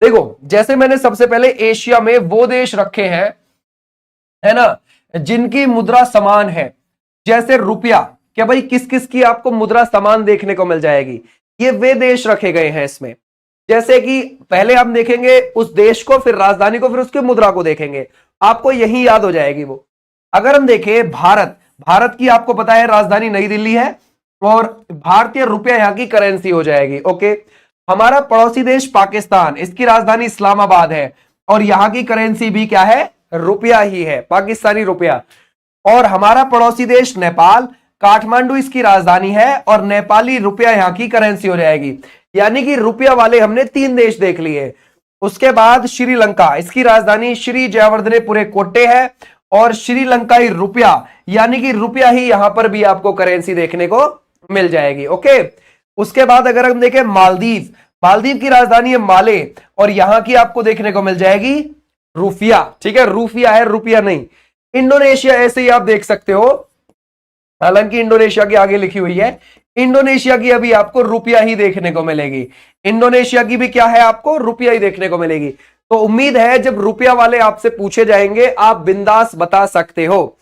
देखो जैसे मैंने सबसे पहले एशिया में वो देश रखे हैं, है ना, जिनकी मुद्रा समान है, जैसे रुपया, क्या भाई किस किस की आपको मुद्रा समान देखने को मिल जाएगी, ये वे देश रखे गए हैं इसमें। जैसे कि पहले हम देखेंगे उस देश को, फिर राजधानी को, फिर उसकी मुद्रा को देखेंगे, आपको यही याद हो जाएगी वो। अगर हम देखें भारत, भारत की आपको पता है राजधानी नई दिल्ली है और भारतीय रुपया यहां की करेंसी हो जाएगी। ओके, हमारा पड़ोसी देश पाकिस्तान, इसकी राजधानी इस्लामाबाद है और यहां की करेंसी भी क्या है, रुपया ही है, पाकिस्तानी रुपया। और हमारा पड़ोसी देश नेपाल, काठमांडू इसकी राजधानी है और नेपाली रुपया यहां की करेंसी हो जाएगी। यानी कि रुपया वाले हमने 3 देश देख लिए। उसके बाद श्रीलंका, इसकी राजधानी श्री जयवर्धनेपुरे कोट्टे है और श्रीलंकाई रुपया, यानी कि रुपया ही यहां पर भी आपको करेंसी देखने को मिल जाएगी। ओके, उसके बाद अगर हम देखें मालदीव, मालदीव की राजधानी है माले और यहां की आपको देखने को मिल जाएगी रुपया। ठीक है, रुपया है, रुपया नहीं। इंडोनेशिया ऐसे ही आप देख सकते हो, हालांकि इंडोनेशिया की आगे लिखी हुई है, इंडोनेशिया की अभी आपको रुपया ही देखने को मिलेगी। इंडोनेशिया की भी क्या है, आपको रुपया ही देखने को मिलेगी। तो उम्मीद है जब रुपया वाले आपसे पूछे जाएंगे आप बिंदास बता सकते हो।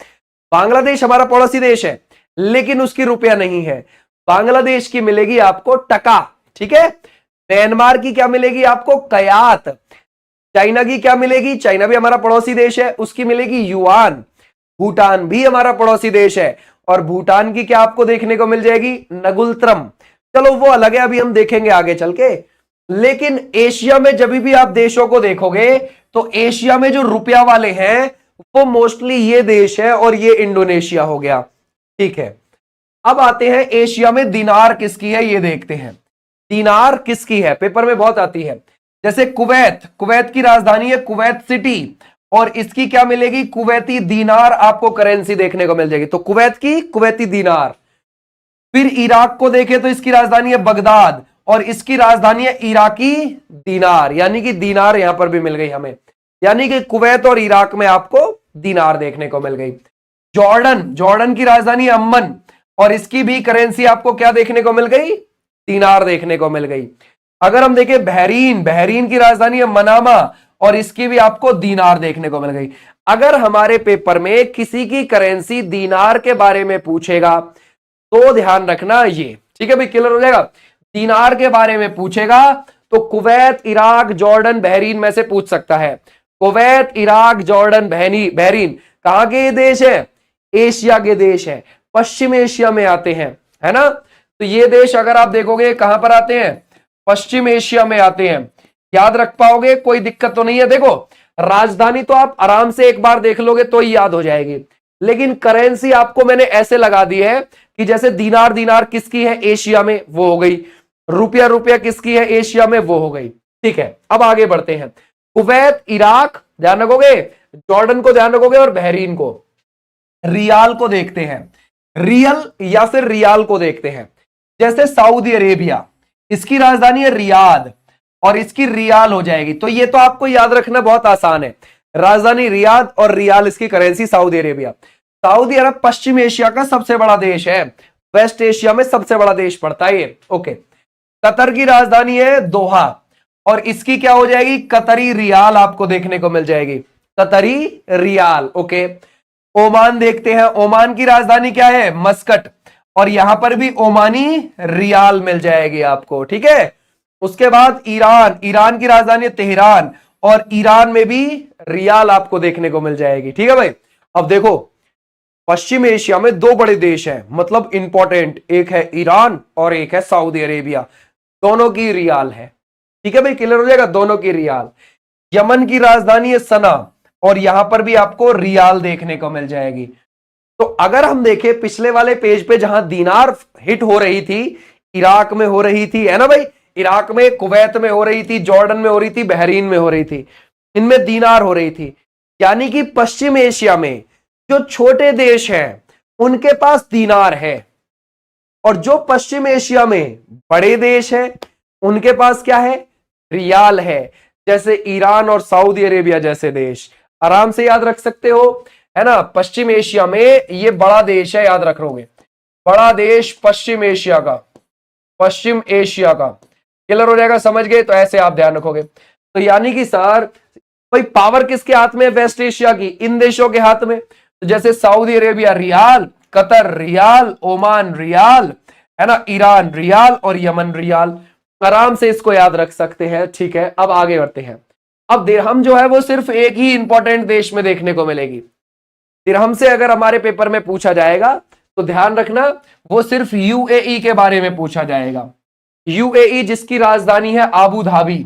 बांग्लादेश हमारा पड़ोसी देश है लेकिन उसकी रुपया नहीं है, बांग्लादेश की मिलेगी आपको टका। ठीक है, म्यांमार की क्या मिलेगी आपको, कयात। चाइना की क्या मिलेगी, चाइना भी हमारा पड़ोसी देश है, उसकी मिलेगी युआन। भूटान भी हमारा पड़ोसी देश है और भूटान की क्या आपको देखने को मिल जाएगी, नगुलत्रम। चलो वो अलग है, अभी हम देखेंगे आगे चल के। लेकिन एशिया में जब भी आप देशों को देखोगे तो एशिया में जो रुपया वाले हैं वो मोस्टली ये देश है और ये इंडोनेशिया हो गया। ठीक है, अब आते हैं एशिया में दिनार किसकी है ये देखते हैं। दिनार किसकी है, पेपर में बहुत आती है। जैसे कुवैत, कुवैत की राजधानी है कुवैत सिटी और इसकी क्या मिलेगी, कुवैती दीनार आपको करेंसी देखने को मिल जाएगी। तो कुवैत की कुवैती दीनार। फिर इराक को देखें तो इसकी राजधानी है बगदाद और इसकी राजधानी है इराकी दीनार, यानी कि दीनार यहां पर भी मिल गई हमें, यानी कि कुवैत और इराक में आपको दीनार देखने को मिल गई। जॉर्डन, जॉर्डन की राजधानी अम्मन और इसकी भी करेंसी आपको क्या देखने को मिल गई, दीनार देखने को मिल गई। अगर हम देखें बहरीन, बहरीन की राजधानी है मनामा और इसकी भी आपको दीनार देखने को मिल गई। अगर हमारे पेपर में किसी की करेंसी दीनार के बारे में पूछेगा तो ध्यान रखना ये, ठीक है भाई, क्लियर हो जाएगा। दीनार के बारे में पूछेगा तो कुवैत, इराक, जॉर्डन, बहरीन में से पूछ सकता है। कुवैत, इराक, जॉर्डन, बहरीन कहां के देश है, एशिया के देश है, पश्चिम एशिया में आते हैं, है ना। तो ये देश अगर आप देखोगे कहां पर आते हैं, पश्चिम एशिया में आते हैं। याद रख पाओगे, कोई दिक्कत तो नहीं है। देखो राजधानी तो आप आराम से एक बार देख लोगे तो ही याद हो जाएगी, लेकिन करेंसी आपको मैंने ऐसे लगा दी है कि जैसे दीनार, दीनार किसकी है, एशिया में, वो हो गई। रुपया, रुपया किसकी है, एशिया में, वो हो गई। ठीक है, अब आगे बढ़ते हैं। कुवैत, इराक ध्यान रखोगे, जॉर्डन को ध्यान रखोगे और बहरीन को। रियाल को देखते हैं, रियल या फिर रियाल को देखते हैं। जैसे सऊदी अरेबिया, इसकी राजधानी है रियाद और इसकी रियाल हो जाएगी। तो ये तो आपको याद रखना बहुत आसान है, राजधानी रियाद और रियाल, इसकी करेंसी सऊदी अरेबिया। सऊदी अरब पश्चिम एशिया का सबसे बड़ा देश है, वेस्ट एशिया में सबसे बड़ा देश पड़ता है ये। ओके, कतर की राजधानी है दोहा और इसकी क्या हो जाएगी, कतरी रियाल आपको देखने को मिल जाएगी, कतरी रियाल। ओके, ओमान देखते हैं, ओमान की राजधानी क्या है, मस्कट और यहां पर भी ओमानी रियाल मिल जाएगी आपको। ठीक है, उसके बाद ईरान, ईरान की राजधानी है तेहरान और ईरान में भी रियाल आपको देखने को मिल जाएगी। ठीक है भाई, अब देखो पश्चिम एशिया में 2 बड़े देश हैं, मतलब इंपॉर्टेंट, एक है ईरान और एक है सऊदी अरेबिया, दोनों की रियाल है। ठीक है भाई, क्लियर हो जाएगा, दोनों की रियाल। यमन की राजधानी है सना और यहां पर भी आपको रियाल देखने को मिल जाएगी। तो अगर हम देखें पिछले वाले पेज पे जहां दीनार हिट हो रही थी, इराक में हो रही थी, है ना भाई, इराक में, कुवैत में हो रही थी, जॉर्डन में हो रही थी, बहरीन में हो रही थी, इनमें दीनार हो रही थी। यानी कि पश्चिम एशिया में जो छोटे देश हैं उनके पास दीनार है और जो पश्चिम एशिया में बड़े देश हैं उनके पास क्या है, रियाल है। जैसे ईरान और सऊदी अरेबिया जैसे देश, आराम से याद रख सकते हो, है ना। पश्चिम एशिया में ये बड़ा देश है, याद रखोगे, बड़ा देश पश्चिम एशिया का, पश्चिम एशिया का, क्लियर हो जाएगा, समझ गए। तो ऐसे आप ध्यान रखोगे। तो यानी कि सर भाई पावर किसके हाथ में है? वेस्ट एशिया की, इन देशों के हाथ में। तो जैसे Saudi Arabia riyal, Qatar riyal, Oman riyal, है ना, ईरान रियाल और यमन रियाल। आराम से इसको याद रख सकते हैं। ठीक है, अब आगे बढ़ते हैं। अब दिरहम जो है वो सिर्फ एक ही इंपॉर्टेंट देश में देखने को मिलेगी। दिरहम से अगर हमारे पेपर में पूछा जाएगा तो ध्यान रखना वो सिर्फ यूएई के बारे में पूछा जाएगा। यूएई जिसकी राजधानी है आबू धाबी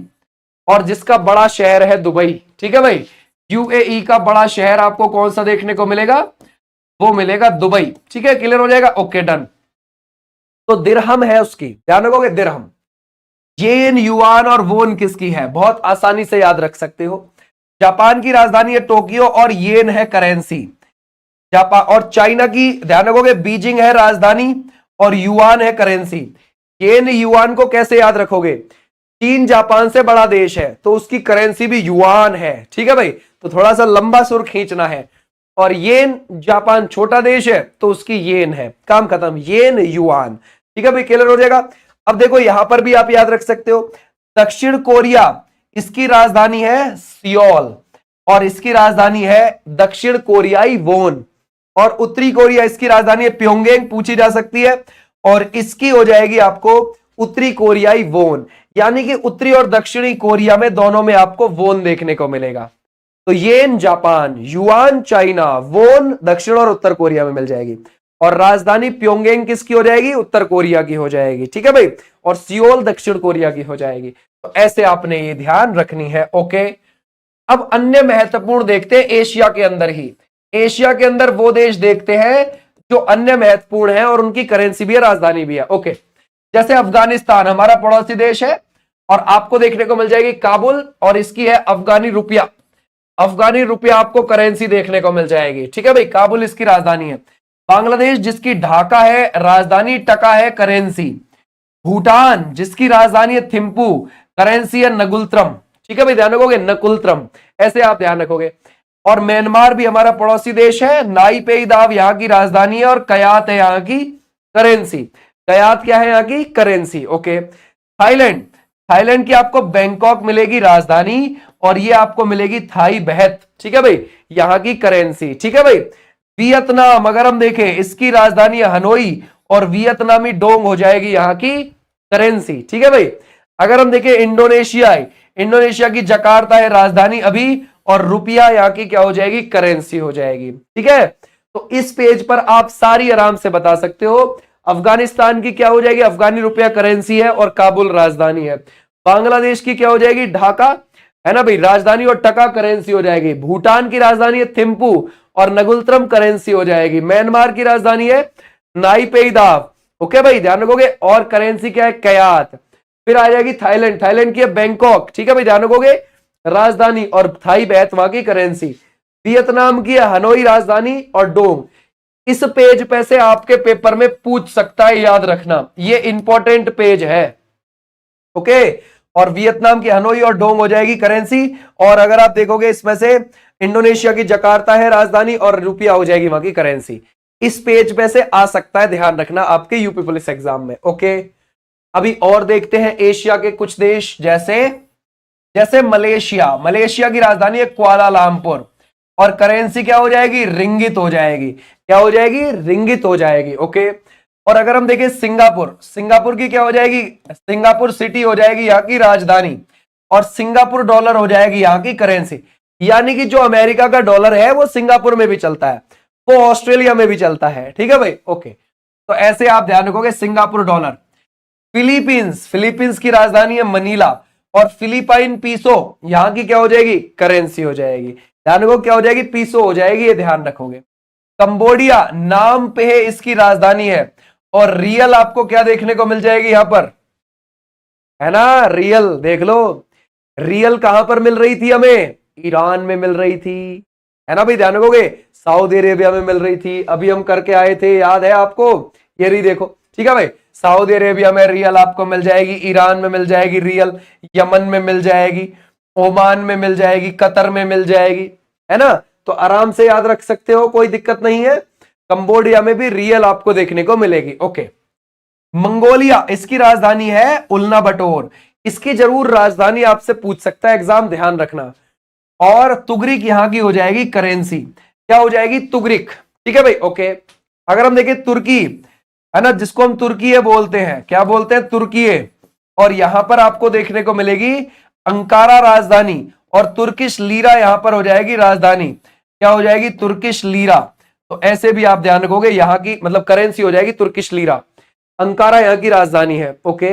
और जिसका बड़ा शहर है दुबई। ठीक है भाई, यूएई का बड़ा शहर आपको कौन सा देखने को मिलेगा? वो मिलेगा दुबई। ठीक है, क्लियर हो जाएगा, ओके डन। तो दिरहम है उसकी, ध्यान रखोगे दिरहम। येन, युआन और वोन किसकी है? बहुत आसानी से याद रख सकते हो। जापान की राजधानी है टोक्यो और येन है करेंसी। जापान और चाइना की ध्यान रखोगे बीजिंग है राजधानी और युआन है करेंसी। येन युआन को कैसे याद रखोगे? चीन जापान से बड़ा देश है तो उसकी करेंसी भी युआन है। ठीक है भाई, तो थोड़ा सा लंबा सुर खींचना है। और येन, जापान छोटा देश है तो उसकी येन है। काम खत्म, येन युआन। ठीक है भाई, क्लियर हो जाएगा। अब देखो यहां पर भी आप याद रख सकते हो, दक्षिण कोरिया इसकी राजधानी है सियोल और इसकी राजधानी है दक्षिण कोरियाई वोन। और उत्तरी कोरिया इसकी राजधानी है प्योंगयांग, पूछी जा सकती है, और इसकी हो जाएगी आपको उत्तरी कोरियाई वोन। यानी कि उत्तरी और दक्षिणी कोरिया में दोनों में आपको वोन देखने को मिलेगा। तो येन जापान, युआन चाइना, वोन दक्षिण और उत्तर कोरिया में मिल जाएगी। और राजधानी प्योंगयांग किसकी हो जाएगी? उत्तर कोरिया की हो जाएगी। ठीक है भाई, और सियोल दक्षिण कोरिया की हो जाएगी। तो ऐसे आपने ये ध्यान रखनी है। ओके, अब अन्य महत्वपूर्ण देखते हैं एशिया के अंदर ही। एशिया के अंदर वो देश देखते हैं जो अन्य महत्वपूर्ण है और उनकी करेंसी भी है, राजधानी भी है। ओके, जैसे अफगानिस्तान हमारा पड़ोसी देश है और आपको देखने को मिल जाएगी काबुल और इसकी है अफगानी रुपया। अफगानी रुपया आपको करेंसी देखने को मिल जाएगी। ठीक है भाई, काबुल इसकी राजधानी है। बांग्लादेश जिसकी ढाका है राजधानी, टका है करेंसी। भूटान जिसकी राजधानी है थिम्पू, करेंसी है नगुलत्रम। ठीक है भाई, ध्यान रखोगे नकुलत्रम, ऐसे आप ध्यान रखोगे। और म्यांमार भी हमारा पड़ोसी देश है, नाईपेई दाव यहाँ की राजधानी है और कयात है यहाँ की करेंसी। कयात क्या है? यहाँ की करेंसी। ओके, थाईलैंड, थाईलैंड की आपको बैंकॉक मिलेगी राजधानी और ये आपको मिलेगी थाई बहत। ठीक है भाई, यहाँ की करेंसी। ठीक है भाई, वियतनाम अगर हम देखें इसकी राजधानी है हनोई और वियतनामी डोंग हो जाएगी यहाँ की करेंसी। ठीक है भाई, अगर हम देखें इंडोनेशिया, इंडोनेशिया की जकार्ता है राजधानी अभी और रुपया यहाँ की क्या हो जाएगी? करेंसी हो जाएगी। ठीक है, तो इस पेज पर आप सारी आराम से बता सकते हो। अफगानिस्तान की क्या हो जाएगी? अफगानी रुपया करेंसी है और काबुल राजधानी है। बांग्लादेश की क्या हो जाएगी? ढाका, है ना भाई, राजधानी और टका करेंसी हो जाएगी। भूटान की राजधानी है थिम्पू और नगुलत्रम करेंसी हो जाएगी। म्यांमार की राजधानी है नाईपेई दाव। ओके भाई, ध्यान रखोगे। और करेंसी क्या है? कयात। फिर आ जाएगी थाईलैंड, थाईलैंड की है बैंकॉक। ठीक है भाई, ध्यान रखोगे राजधानी और थाई बैत वहां की करेंसी। वियतनाम की है हनोई राजधानी और डोंग। इस पेज पे से आपके पेपर में पूछ सकता है, याद रखना ये इंपॉर्टेंट पेज है। ओके, और वियतनाम की हनोई और डोंग हो जाएगी करेंसी। और अगर आप देखोगे इसमें से इंडोनेशिया की जकार्ता है राजधानी और रुपया हो जाएगी वहां की करेंसी। इस पेज पे से आ सकता है, ध्यान रखना आपके यूपी पुलिस एग्जाम में। ओके, अभी और देखते हैं एशिया के कुछ देश, जैसे मलेशिया। मलेशिया की राजधानी है कुआलालंपुर और करेंसी क्या हो जाएगी? रिंगित हो जाएगी। क्या हो जाएगी? रिंगित हो जाएगी। ओके, और अगर हम देखें सिंगापुर, सिंगापुर की क्या हो जाएगी? सिंगापुर सिटी हो जाएगी यहाँ की राजधानी और सिंगापुर डॉलर हो जाएगी यहाँ की करेंसी। यानी कि जो अमेरिका का डॉलर है वो सिंगापुर में भी चलता है, वो ऑस्ट्रेलिया में भी चलता है। ठीक है भाई, ओके, तो ऐसे आप ध्यान रखोगे सिंगापुर डॉलर। फिलीपींस, फिलीपींस की राजधानी है मनीला और फिलीपाइन पीसो यहां की क्या हो जाएगी? करेंसी हो जाएगी। ध्यान रखो क्या हो जाएगी? पीसो हो जाएगी, ये ध्यान रखोगे। कंबोडिया नाम पे है इसकी राजधानी है और रियल आपको क्या देखने को मिल जाएगी यहां पर? है ना, रियल देख लो। रियल कहां पर मिल रही थी हमें? ईरान में मिल रही थी, है ना भाई, ध्यान रखोगे। सऊदी अरेबिया में मिल रही थी, अभी हम करके आए थे, याद है आपको? ये रही देखो। ठीक है भाई, सऊदी अरेबिया में रियल आपको मिल जाएगी, ईरान में मिल जाएगी रियल, यमन में मिल जाएगी, ओमान में मिल जाएगी, कतर में मिल जाएगी, है ना। तो आराम से याद रख सकते हो, कोई दिक्कत नहीं है। कंबोडिया में भी रियल आपको देखने को मिलेगी। ओके, मंगोलिया इसकी राजधानी है उल्नाबटोर। इसकी जरूर राजधानी आपसे पूछ सकता है एग्जाम, ध्यान रखना। और तुगरिक यहां की हो जाएगी करेंसी, क्या हो जाएगी? तुगरिक। ठीक है भाई, ओके। अगर हम देखें तुर्की, है ना, जिसको हम तुर्की बोलते हैं, क्या बोलते हैं? तुर्की। और यहां पर आपको देखने को मिलेगी अंकारा राजधानी, और तुर्किश लीरा यहां पर हो जाएगी राजधानी, क्या हो जाएगी? Turkish lira. तो ऐसे भी आप ध्यान रखोगे, यहां की मतलब करेंसी हो जाएगी तुर्किश लीरा, अंकारा यहां की राजधानी है, ओके।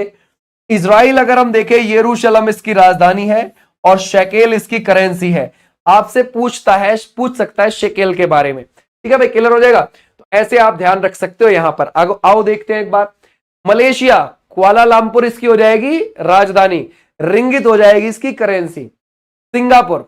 इजराइल अगर हम देखें, यरूशलेम इसकी राजधानी है और शेकेल इसकी करेंसी है। आपसे पूछ सकता है शेकेल के बारे में। ठीक है भाई, क्लियर हो जाएगा। तो ऐसे आप ध्यान रख सकते हो यहां पर। आओ देखते हैं एक बार। मलेशिया, कुआलालंपुर इसकी हो जाएगी राजधानी, रिंगित हो जाएगी इसकी करेंसी। सिंगापुर,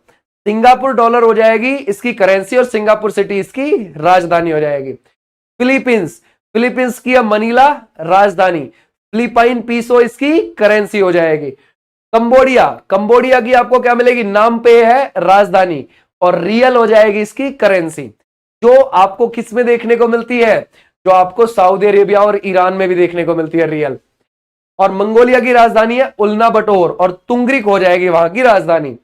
सिंगापुर डॉलर हो जाएगी इसकी करेंसी और सिंगापुर सिटी इसकी राजधानी हो जाएगी। फिलीपींस, फिलीपींस की मनीला राजधानी, फिलिपाइन पीसो इसकी करेंसी हो जाएगी। कंबोडिया, कंबोडिया की आपको क्या मिलेगी? नामपे है राजधानी और रियल हो जाएगी इसकी करेंसी, जो आपको किस में देखने को मिलती है? जो आपको सऊदी अरेबिया और ईरान में भी देखने को मिलती है, रियल। और मंगोलिया की राजधानी है उल्ना बटोर और तुंग्रिक हो जाएगी वहां की राजधानी।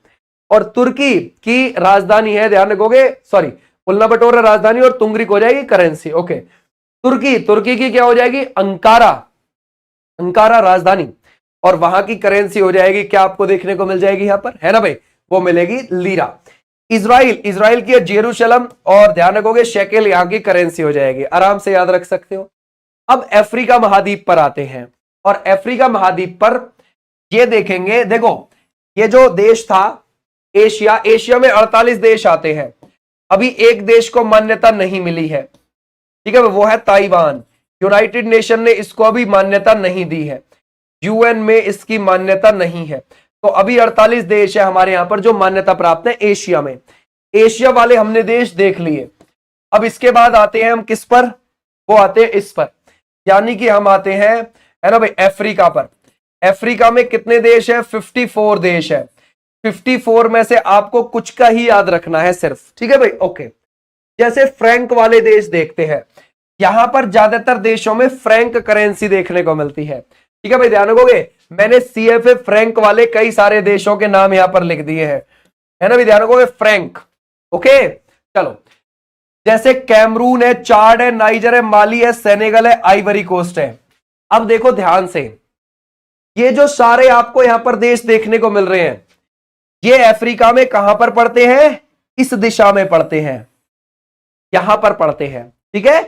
और तुर्की की राजधानी है, ध्यान रखोगे, सॉरी, उल्ना बटोर राजधानी और तुंग्रिक हो जाएगी करेंसी, ओके। तुर्की, तुर्की की क्या हो जाएगी? अंकारा, अंकारा राजधानी, और वहां की करेंसी हो जाएगी, क्या आपको देखने को मिल जाएगी यहां पर, है ना भाई? वो मिलेगी लीरा। इजराइल, इजराइल की जेरूशलम और ध्यान रखोगे शेकेल यहां की करेंसी हो जाएगी, आराम से याद रख सकते हो। अब अफ्रीका महाद्वीप पर आते हैं, और अफ्रीका महाद्वीप पर ये देखेंगे, देखो ये जो देश था एशिया, एशिया में 48 देश आते हैं। अभी एक देश को मान्यता नहीं मिली है, ठीक है, वो है ताइवान। यूनाइटेड नेशन ने इसको अभी मान्यता नहीं दी है, यूएन में इसकी मान्यता नहीं है। तो अभी 48 देश है हमारे यहां पर जो मान्यता प्राप्त है एशिया में। एशिया वाले हमने देश देख लिए। अब इसके बाद आते हैं हम किस पर? वो आते हैं इस पर, यानी कि हम आते हैं, है ना भाई, अफ्रीका पर। अफ्रीका में कितने देश है? 54 देश है। 54 में से आपको कुछ का ही याद रखना है सिर्फ, ठीक है भाई, ओके। जैसे फ्रैंक वाले देश देखते हैं, यहां पर ज्यादातर देशों में फ्रैंक करेंसी देखने को मिलती है, ठीक है भाई, ध्यान रखोगे। मैंने सीएफए फ्रैंक वाले कई सारे देशों के नाम यहां पर लिख दिए हैं, है ना भाई, ध्यान रखोगे, फ्रैंक, ओके। चलो, जैसे कैमरून है, चाड है, नाइजर है, माली है, सेनेगल है, आइवरी कोस्ट है। अब देखो ध्यान से, ये जो सारे आपको यहां पर देश देखने को मिल रहे हैं, ये अफ्रीका में कहां पर पड़ते हैं? इस दिशा में पड़ते हैं, यहां पर पड़ते हैं, ठीक है।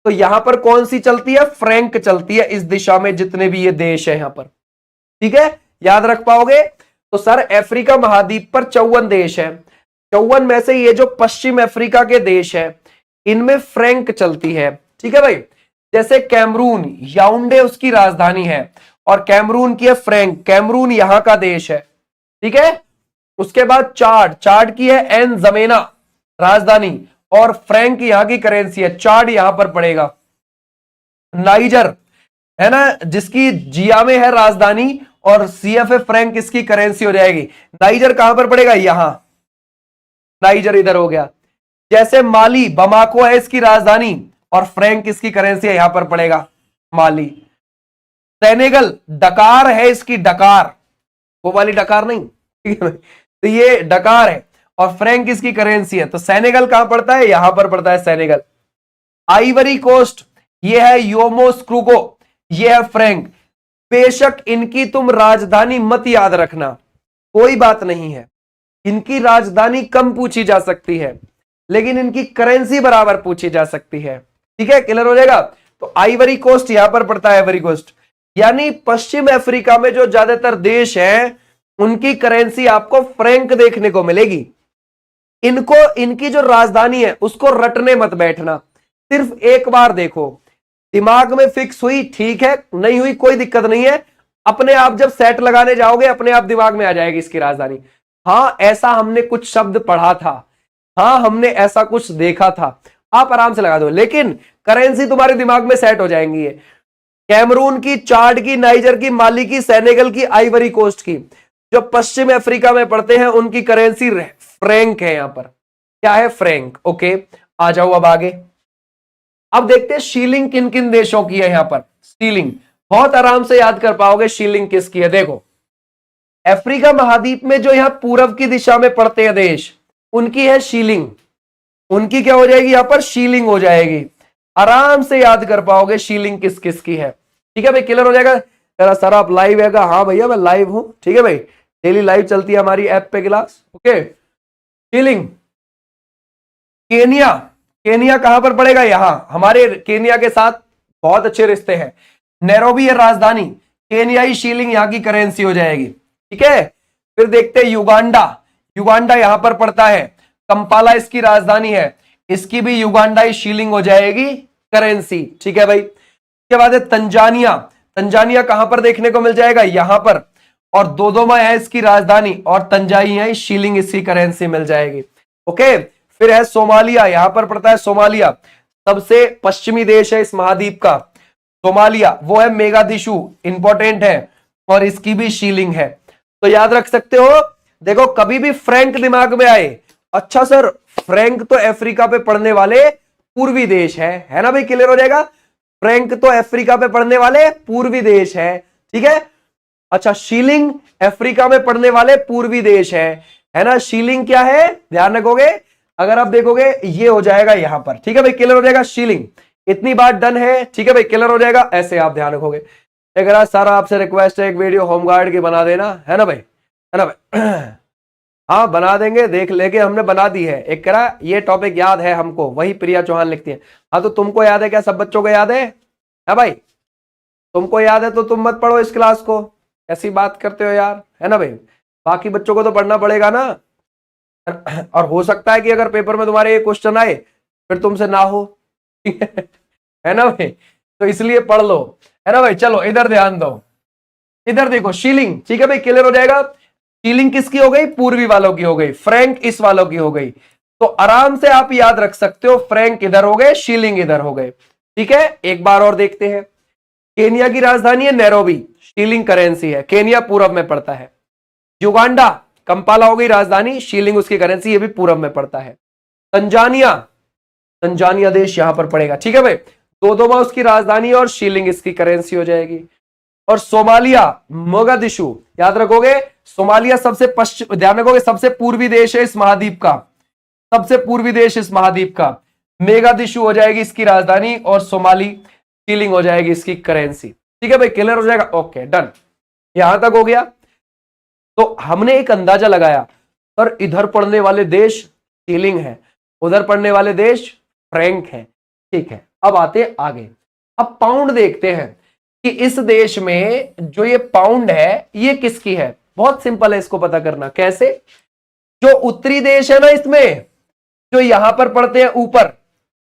तो यहां पर कौन सी चलती है? फ्रैंक चलती है इस दिशा में, जितने भी ये देश है यहां पर, ठीक है, याद रख पाओगे। तो सर अफ्रीका महाद्वीप पर 54 देश है, 54 में से ये जो पश्चिम अफ्रीका के देश है इनमें फ्रैंक चलती है, ठीक है भाई। जैसे कैमरून, याउंडे उसकी राजधानी है और कैमरून की है फ्रैंक, कैमरून यहां का देश है, ठीक है। उसके बाद चाड, चाड की है एन जमेना राजधानी और फ्रैंक यहां की करेंसी है, चाड यहां पर पड़ेगा। नाइजर, है ना, जिसकी जिया में है राजधानी और सीएफए फ्रैंक इसकी करेंसी हो जाएगी। नाइजर कहां पर पड़ेगा? यहां, नाइजर इधर हो गया। जैसे माली, बमाको है इसकी राजधानी और फ्रैंक इसकी करेंसी है, यहां पर पड़ेगा माली। सेनेगल, डकार है इसकी, डकार, वो वाली डकार नहीं, ठीक है, तो ये डकार है और फ्रैंक इसकी करेंसी है। तो सेनेगल कहां पड़ता है? यहां पर पड़ता है सेनेगल। आइवरी कोस्ट, ये है योमोस्क्रुको, ये है फ्रैंक। बेशक इनकी तुम राजधानी मत याद रखना, कोई बात नहीं है, इनकी राजधानी कम पूछी जा सकती है लेकिन इनकी करेंसी बराबर पूछी जा सकती है, ठीक है, क्लियर हो जाएगा। तो आइवरी कोस्ट यहां पर पड़ता है, आइवरी कोस्ट, यानी पश्चिम अफ्रीका में जो ज्यादातर देश हैं उनकी करेंसी आपको फ्रैंक देखने को मिलेगी। इनको, इनकी जो राजधानी है उसको रटने मत बैठना, सिर्फ एक बार देखो, दिमाग में फिक्स हुई ठीक है, नहीं हुई कोई दिक्कत नहीं है, अपने आप जब सेट लगाने जाओगे अपने आप दिमाग में आ जाएगी इसकी राजधानी। हाँ ऐसा हमने कुछ शब्द पढ़ा था, हाँ हमने ऐसा कुछ देखा था, आप आराम से लगा दो, लेकिन करेंसी तुम्हारे दिमाग में सेट हो जाएंगी। है कैमरून की, चाड की, नाइजर की, माली की, सेनेगल की, आइवरी कोस्ट की, जो पश्चिम अफ्रीका में पड़ते हैं उनकी करेंसी फ्रैंक है। यहां पर क्या है? Frank, okay. आ जाओ अब आगे। अब देखते हैं शीलिंग किन किन देशों की है। यहां पर शीलिंग बहुत आराम से याद कर पाओगे, शीलिंग किसकी है, देखो अफ्रीका महाद्वीप में जो यहां पूर्व की दिशा में पड़ते हैं देश, उनकी है शीलिंग। उनकी क्या हो जाएगी? यहां पर शीलिंग हो जाएगी। आराम से याद कर पाओगे शीलिंग किस किस की है। ठीक है भाई, क्लियर हो जाएगा। सर आप लाइव है? हाँ भैया मैं लाइव हूं। ठीक है भाई, डेली लाइव चलती है हमारी ऐप पे class. Okay, shilling Kenya. Kenya कहां पर पड़ेगा? यहां। हमारे केनिया के साथ बहुत अच्छे रिश्ते हैं। नैरोबी है राजधानी, केनियाई शीलिंग यहां की करेंसी हो जाएगी। ठीक है, फिर देखते हैं युगांडा। युगांडा यहां पर पड़ता है, कंपाला इसकी राजधानी है, इसकी भी युगांडाई शीलिंग हो जाएगी करेंसी। ठीक है भाई, इसके बाद है तंजानिया। तंजानिया कहां पर देखने को मिल जाएगा? यहां पर, और दोदोमा है इसकी राजधानी, और तंजानियाई शीलिंग इसकी करेंसी मिल जाएगी। ओके, फिर है सोमालिया, यहां पर पड़ता है सोमालिया, सबसे पश्चिमी देश है इस महाद्वीप का सोमालिया। वो है मेगादिशु, इंपॉर्टेंट है, और इसकी भी शीलिंग है। तो याद रख सकते हो। देखो कभी भी फ्रैंक दिमाग में आए, अच्छा सर फ्रैंक तो अफ्रीका पे पड़ने वाले पूर्वी देश है ना भाई, क्लियर हो जाएगा। फ्रैंक तो अफ्रीका पे पड़ने वाले पूर्वी देश है। ठीक है, अच्छा शीलिंग अफ्रीका में पड़ने वाले पूर्वी देश है ना। शीलिंग क्या है ध्यान रखोगे, अगर आप देखोगे ये हो जाएगा यहां पर। ठीक है भाई, क्लियर हो जाएगा। शीलिंग इतनी बात डन है। ठीक है भाई, क्लियर हो जाएगा। ऐसे आप ध्यान रखोगे। एक सारा आपसे रिक्वेस्ट है, एक वीडियो होमगार्ड की बना देना, है ना भाई, है ना भाई। हाँ बना देंगे, देख लेके हमने बना दी है। एक करा ये टॉपिक याद है हमको, वही प्रिया चौहान लिखती है। हाँ तो तुमको याद है क्या? सब बच्चों को याद है भाई? तुमको याद है तो तुम मत पढ़ो इस क्लास को, ऐसी बात करते हो यार, है ना भाई। बाकी बच्चों को तो पढ़ना पड़ेगा ना। और हो सकता है कि अगर पेपर में तुम्हारे ये क्वेश्चन आए फिर तुमसे ना हो। है ना भाई, तो इसलिए पढ़ लो, है ना भाई। चलो इधर ध्यान दो, इधर देखो शीलिंग। ठीक है भाई, क्लियर हो जाएगा। शीलिंग किसकी हो गई? पूर्वी वालों की हो गई। फ्रैंक इस वालों की हो गई। तो आराम से आप याद रख सकते हो, फ्रैंक इधर हो गए, शीलिंग इधर हो गए। ठीक है, एक बार और देखते हैं। केनिया की राजधानी है नैरोबी, शीलिंग करेंसी है, केनिया पूरब में पड़ता है। युगांडा कंपाला हो गई राजधानी, शीलिंग उसकी करेंसी, ये भी पूरब में पड़ता है। तंजानिया, तंजानिया देश यहां पर पड़ेगा। ठीक है भाई, दोदोमा उसकी राजधानी और शीलिंग इसकी करेंसी हो जाएगी। और सोमालिया मोगादिशु, याद रखोगे सोमालिया सबसे पश्चिम, ध्यान रखोगे सबसे पूर्वी देश है इस महाद्वीप का, सबसे पूर्वी देश इस महाद्वीप का। मेगादिशु हो जाएगी इसकी राजधानी, और सोमाली शीलिंग हो जाएगी इसकी करेंसी। ठीक है भाई, क्लियर हो जाएगा। ओके डन, यहां तक हो गया। तो हमने एक अंदाजा लगाया, सर इधर पड़ने वाले देश शीलिंग है, उधर पड़ने वाले देश फ्रैंक है। ठीक है, अब आते आगे। अब पाउंड देखते हैं कि इस देश में जो ये पाउंड है ये किसकी है। बहुत सिंपल है इसको पता करना। कैसे? जो उत्तरी देश है ना इसमें, जो यहां पर पड़ते हैं ऊपर,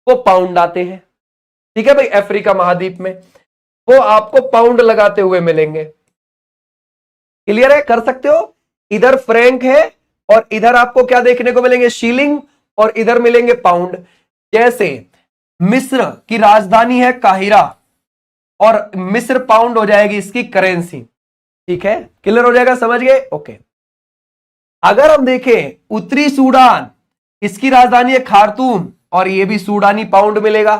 वो पाउंड आते हैं। ठीक है भाई, अफ्रीका महाद्वीप में वो आपको पाउंड लगाते हुए मिलेंगे। क्लियर है, कर सकते हो। इधर फ्रैंक है और इधर आपको क्या देखने को मिलेंगे? शीलिंग, और इधर मिलेंगे पाउंड। जैसे मिस्र की राजधानी है काहिरा, और मिस्र पाउंड हो जाएगी इसकी करेंसी। ठीक है, क्लियर हो जाएगा, समझ गए। ओके, अगर हम देखें उत्तरी सूडान, इसकी राजधानी है खार्तूम, और ये भी सूडानी पाउंड मिलेगा,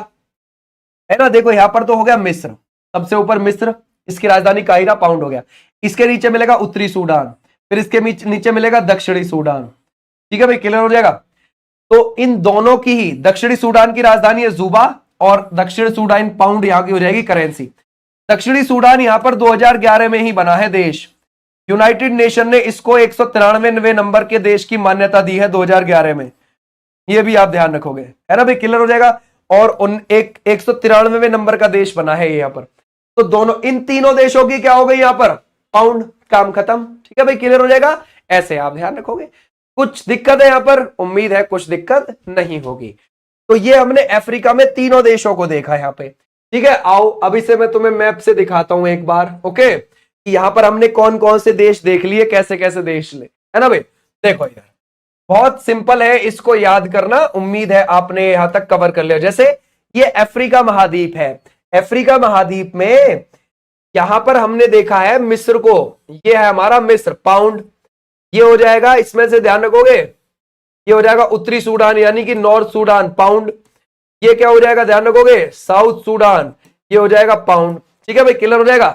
है ना। देखो यहां पर तो हो गया मिस्र, सबसे ऊपर मिस्र, इसकी राजधानी काहिरा, पाउंड हो गया। इसके नीचे मिलेगा उत्तरी सूडान, फिर इसके नीचे मिलेगा दक्षिणी सूडान। ठीक है भाई, क्लियर हो जाएगा। तो इन दोनों की ही, दक्षिणी सूडान की राजधानी है जुबा, और दक्षिण सूडान पाउंड यहां की हो जाएगी करेंसी। दक्षिणी सूडान यहां पर 2011 में ही बना है देश। यूनाइटेड नेशन ने इसको 193वें नंबर के देश की मान्यता दी है 2011 में। ये भी आप ध्यान रखोगे, है ना भाई, क्लियर हो जाएगा। और 193वें नंबर का देश बना है यहां पर। तो दोनों, इन तीनों देशों की क्या हो गई यहां पर? पाउंड, काम खत्म। ठीक है भाई, क्लियर हो जाएगा। ऐसे आप ध्यान रखोगे। कुछ दिक्कत है यहां पर? उम्मीद है कुछ दिक्कत नहीं होगी। तो ये हमने अफ्रीका में तीनों देशों को देखा यहां पे। ठीक है, आओ अभी से मैं तुम्हें मैप से दिखाता हूं एक बार। ओके, यहां पर हमने कौन कौन से देश देख लिए, कैसे कैसे देश ले, है ना भाई। देखो यार बहुत सिंपल है, इसको याद करना। उम्मीद है आपने यहां तक कवर कर लिया। जैसे ये अफ्रीका महाद्वीप है, अफ्रीका महाद्वीप में यहां पर हमने देखा है मिस्र को, ये है हमारा मिस्र, पाउंड ये हो जाएगा। इसमें से ध्यान रखोगे ये हो जाएगा उत्तरी सूडान यानी कि नॉर्थ सूडान, पाउंड। ये क्या हो जाएगा ध्यान रखोगे? साउथ सूडान, ये हो जाएगा पाउंड। ठीक है भाई, क्लियर हो जाएगा।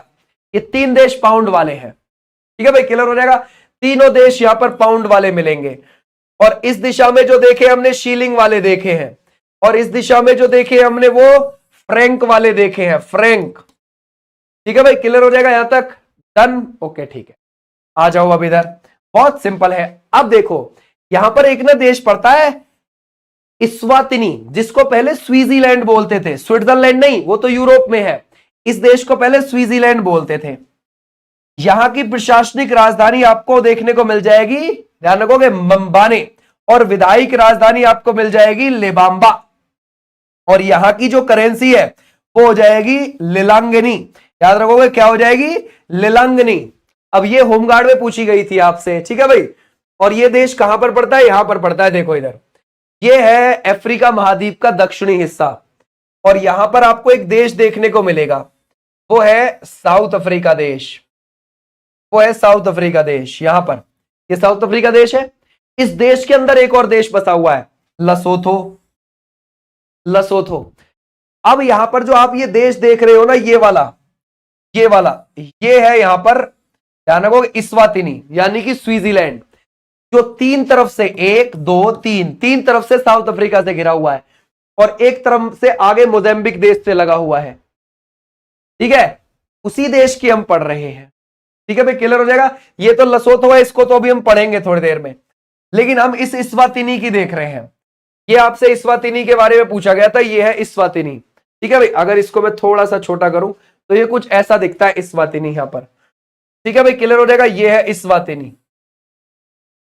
ये तीन देश पाउंड वाले हैं। ठीक है भाई, क्लियर हो जाएगा। तीनों देश यहां पर पाउंड वाले मिलेंगे। और इस दिशा में जो देखे हमने शीलिंग वाले देखे हैं, और इस दिशा में जो देखे हमने वो फ्रैंक वाले देखे हैं, फ्रैंक। ठीक है भाई, क्लियर हो जाएगा यहां तक? डन, ओके ठीक है। आ जाओ अब इधर, बहुत सिंपल है। अब देखो यहां पर एक ना देश पड़ता है इस्वातिनी, जिसको पहले स्विट्जरलैंड बोलते थे। स्विट्जरलैंड नहीं, वो तो यूरोप में है। इस देश को पहले स्विट्जरलैंड बोलते थे। यहां की प्रशासनिक राजधानी आपको देखने को मिल जाएगी, ध्यान रखोगे, मंबाने। और विधायिक राजधानी आपको मिल जाएगी लेबाम्बा। और यहां की जो करेंसी है वो हो जाएगी लिलांगनी। याद रखोगे क्या हो जाएगी? लिलांगनी। अब ये होमगार्ड में पूछी गई थी आपसे, ठीक है भाई। और ये देश कहां पर पड़ता है? यहां पर पड़ता है, देखो इधर, ये है अफ्रीका महाद्वीप का दक्षिणी हिस्सा। और यहां पर आपको एक देश देखने को मिलेगा, वो है साउथ अफ्रीका देश। वो है साउथ अफ्रीका देश। यहां पर ये साउथ अफ्रीका देश है। इस देश के अंदर एक और देश बसा हुआ है, लसोथो। लसोथो। अब यहां पर जो आप ये देश देख रहे हो ना, ये वाला, ये है यहां पर, ध्यान रखो, इस्वातिनी, यानी कि स्विट्जरलैंड, जो तीन तरफ से, एक दो तीन, तीन तरफ से साउथ अफ्रीका से घिरा हुआ है। और एक तरफ से आगे मोजाम्बिक देश से लगा हुआ है। ठीक है, उसी देश की हम पढ़ रहे हैं। ठीक है भाई, क्लियर हो जाएगा? ये तो लसोथो है, इसको तो अभी हम पढ़ेंगे थोड़ी देर में, लेकिन हम इस इस्वातिनी की देख रहे हैं। ये आपसे इस्वातिनी के बारे में पूछा गया था, ये है इस्वातिनी। ठीक है भाई, अगर इसको मैं थोड़ा सा छोटा करूं तो ये कुछ ऐसा दिखता है, इस्वातिनी यहां पर। ठीक है भाई, क्लियर हो जाएगा? ये है इस्वातिनी।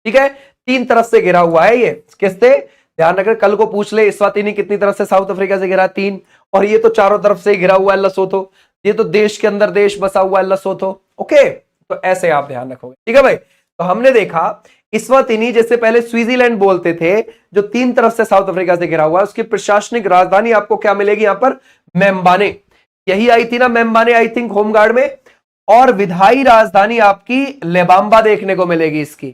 ठीक है, तीन तरफ से घिरा हुआ है ये, किससे? ध्यान रखकर कल को पूछ ले, इस्वातिनी कितनी तरफ से साउथ अफ्रीका से घिरा? तीन। और ये तो चारों तरफ से घिरा हुआ है, लसोथो। ये तो देश के अंदर देश बसा हुआ है, लसोथो। ओके, तो ऐसे आप ध्यान रखोगे। ठीक है भाई, तो हमने देखा इस्वातिनी, जैसे पहले स्विट्जरलैंड बोलते थे, जो तीन तरफ से साउथ अफ्रीका से घिरा हुआ है, उसकी प्रशासनिक राजधानी आपको क्या मिलेगी यहां पर? मेम्बाने। यही आई थी ना मेम्बाने, आई थिंक, होमगार्ड में। और विधायी राजधानी आपकी लेबाम्बा देखने को मिलेगी इसकी।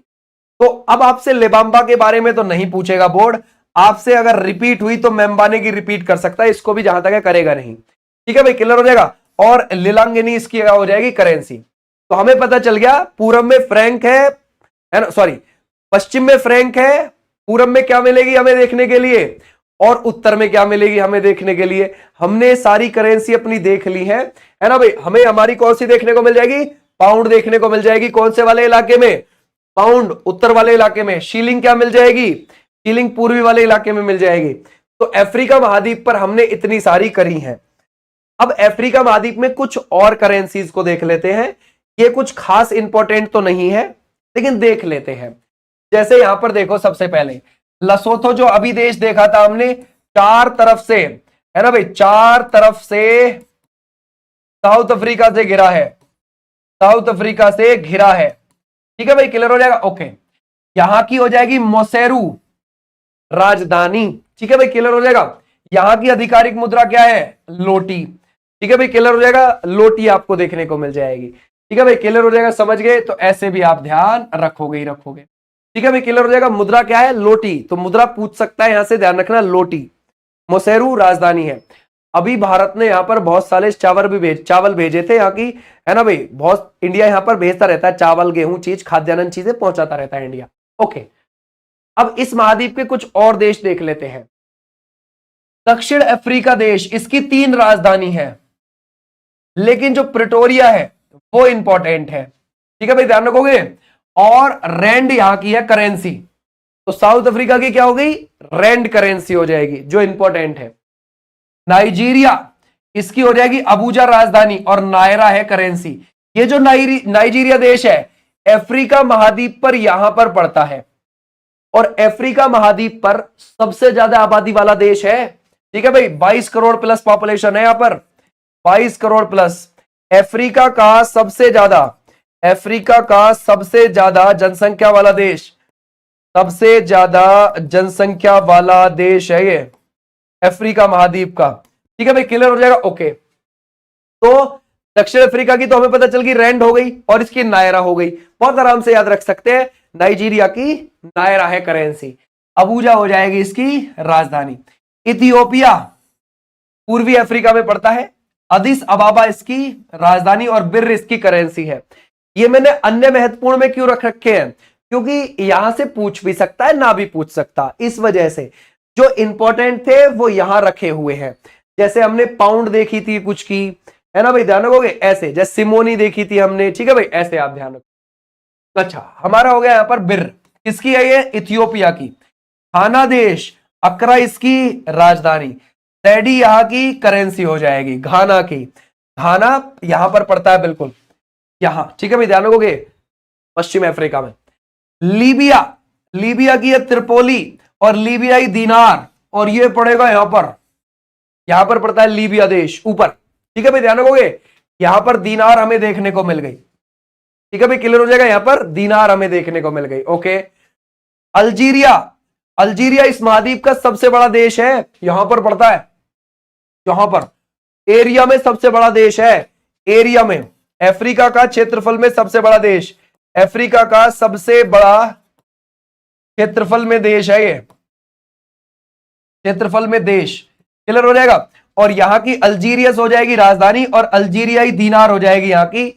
तो अब आपसे लेबाम्बा के बारे में तो नहीं पूछेगा बोर्ड, आपसे अगर रिपीट हुई तो मेम्बाने की रिपीट कर सकता है, इसको भी जहां तक है करेगा नहीं। ठीक है भाई, क्लियर हो जाएगा? और लिलांगिनी इसकी हो जाएगी करेंसी। तो हमें पता चल गया, पूरब में फ्रैंक है ना, सॉरी, पश्चिम में फ्रैंक है, पूरब में क्या मिलेगी हमें देखने के लिए, और उत्तर में क्या मिलेगी हमें देखने के लिए। हमने सारी करेंसी अपनी देख ली है ना भाई। हमें हमारी कौन सी देखने को मिल जाएगी? पाउंड देखने को मिल जाएगी। कौन से वाले इलाके में? पाउंड उत्तर वाले इलाके में। शीलिंग क्या मिल जाएगी? शीलिंग पूर्वी वाले इलाके में मिल जाएगी। तो अफ्रीका महाद्वीप पर हमने इतनी सारी करी हैं। अब अफ्रीका महाद्वीप में कुछ और करेंसीज को देख लेते हैं। ये कुछ खास इंपॉर्टेंट तो नहीं है, लेकिन देख लेते हैं। जैसे यहां पर देखो, सबसे पहले लसोथो जो अभी देश देखा था हमने, चार तरफ से, है ना भाई, चार तरफ से साउथ अफ्रीका से घिरा है, साउथ अफ्रीका से घिरा है। ठीक है भाई, क्लियर हो जाएगा? ओके, यहां की हो जाएगी मोसेरू राजधानी। ठीक है भाई, क्लियर हो जाएगा? यहां की आधिकारिक मुद्रा क्या है? लोटी। ठीक है भाई, क्लियर हो जाएगा? लोटी आपको देखने को मिल जाएगी। ठीक है भाई, क्लियर हो जाएगा? समझ गए? तो ऐसे भी आप ध्यान रखोगे ही रखोगे। ठीक है भाई, क्लियर हो जाएगा? मुद्रा क्या है? लोटी। तो मुद्रा पूछ सकता है, यहां से ध्यान रखना, लोटी। मोसेरू राजधानी है। अभी भारत ने यहां पर बहुत सारे चावल भेजे थे यहाँ की, है ना भाई। बहुत इंडिया यहां पर भेजता रहता है चावल, गेहूं, चीज, खाद्यान्न चीजें पहुंचाता रहता है इंडिया। ओके, अब इस महाद्वीप के कुछ और देश देख लेते हैं। दक्षिण अफ्रीका देश, इसकी तीन राजधानी है, लेकिन जो प्रिटोरिया है वो इंपॉर्टेंट है। ठीक है भाई, ध्यान रखोगे? और रैंड यहां की है करेंसी। तो साउथ अफ्रीका की क्या हो गई? रैंड करेंसी हो जाएगी, जो इंपॉर्टेंट है। नाइजीरिया, इसकी हो जाएगी अबूजा राजधानी, और नायरा है करेंसी। ये जो नाइजीरिया देश है अफ्रीका महाद्वीप पर यहां पर पड़ता है, और अफ्रीका महाद्वीप पर सबसे ज्यादा आबादी वाला देश है। ठीक है भाई, 22 करोड़ प्लस पॉपुलेशन है यहां पर, 22 करोड़ प्लस। अफ्रीका का सबसे ज्यादा जनसंख्या वाला देश, सबसे ज्यादा जनसंख्या वाला देश है ये अफ्रीका महाद्वीप का। ठीक है भाई, क्लियर हो जाएगा? ओके, तो दक्षिण अफ्रीका की तो हमें पता चल गई, रैंड हो गई, और इसकी नायरा हो गई। बहुत आराम से याद रख सकते हैं, नाइजीरिया की नायरा है करेंसी, अबूजा हो जाएगी इसकी राजधानी। इथियोपिया पूर्वी अफ्रीका में पड़ता है, अदिस अबाबा इसकी राजधानी, और बिर्र इसकी करेंसी है। ये मैंने अन्य महत्वपूर्ण में क्यों रख रखे हैं, क्योंकि यहां से पूछ भी सकता है, ना भी पूछ सकता, इस वजह से जो इंपॉर्टेंट थे वो यहां रखे हुए हैं। जैसे हमने पाउंड देखी थी कुछ की, है ना भाई, ध्यान रखोगे, ऐसे जैसे सिमोनी देखी थी हमने, ठीक है भाई, ऐसे आप ध्यान रखो। अच्छा, हमारा हो गया यहां पर बिर, किसकी है ये, इथियोपिया की। घाना देश, अक्रा इसकी राजधानी, सैडी यहां की करेंसी हो जाएगी, घाना की। घाना यहां पर पड़ता है, बिल्कुल यहां, ठीक है भाई, ध्यान रखोगे, पश्चिम अफ्रीका में। लीबिया, लीबिया की है त्रिपोली और लीबियाई दीनार, और ये पड़ेगा यहां पर पड़ता है लीबिया देश ऊपर, ठीक है भाई, ध्यान रखोगे। यहां पर दीनार हमें देखने को मिल गई, ठीक है भाई, क्लियर हो जाएगा, यहां पर दीनार हमें देखने को मिल गई। ओके, अल्जीरिया, अल्जीरिया इस महाद्वीप का सबसे बड़ा देश है, यहां पर पड़ता है, यहां पर एरिया में सबसे बड़ा देश है, एरिया में, अफ्रीका का क्षेत्रफल में सबसे बड़ा देश, अफ्रीका का सबसे बड़ा क्षेत्रफल में देश है ये, क्षेत्रफल में देश, क्लियर हो जाएगा। और यहां की अल्जीरियस हो जाएगी राजधानी, और अल्जीरियाई दीनार हो जाएगी यहां की